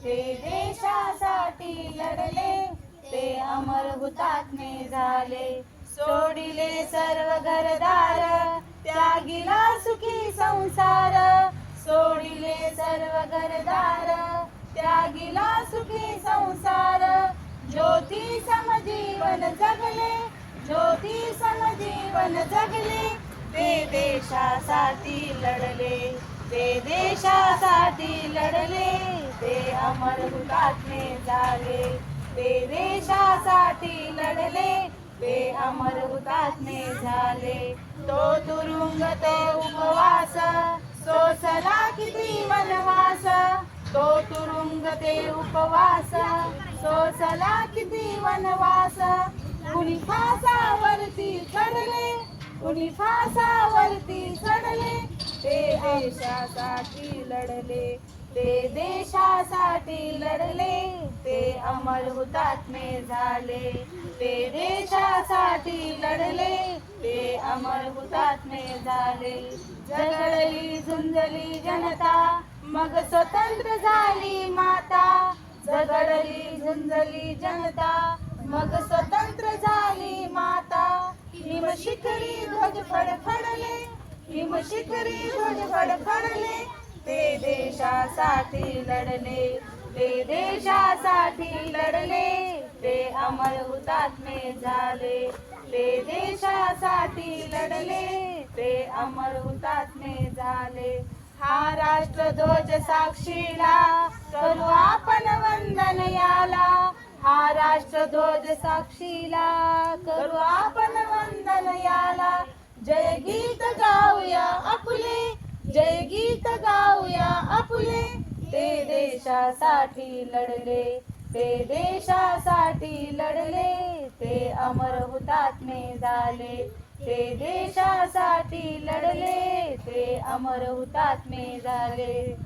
ते देशासाठी लढले, ते अमर हुतात्मे झाले. सोडिले सर्व घरदार, त्यागिला सुखी संसार. सोडिले सर्व घरदार, त्यागिला सुखी संसार. ज्योती समजीवन जगले, ज्योती समजीवन जगले. ते देशासाठी लढले, ते देशासाठी लढले, ते अमर हुतात्मे झाले. ते देशासाठी लढले, ते अमर हुतात्मे झाले. तो तुरुंग ते उपवास, सोसला किती वनवास. तो तुरुंग ते उपवास, सोसला किती वनवास. कुणी फासावरती चढले, कुणी फासावरती चढले. ते देशासाठी लढले, ते देशासाठी लढले, ते अमर हुतात्मे झाले. ते देशासाठी लढले, ते अमर हुतात्मे झाले. झगडली झुंजली जनता, मग स्वतंत्र झाली माता. झगडली झुंजली जनता, मग स्वतंत्र झाली माता. हिमशिखरी ध्वज फडफडले, हिमशिखरी ध्वज फडफडले. ते देशासाठी लढले, ते देशासाठी लढले, ते अमर हुतात्मे झाले. ते देशासाठी लढले, ते अमर हुतात्मे झाले. हा राष्ट्रध्वज साक्षीला करू आपण वंदन याला. हा राष्ट्रध्वज साक्षीला करू आपण वंदन याला. जय गीत गाऊया आपुले, जय गीत गाऊया आपुले. ते देशासाठी लढले, ते देशासाठी लढले, ते अमर हुतात्मे झाले. ते देशासाठी लढले, ते अमर हुतात्मे झाले.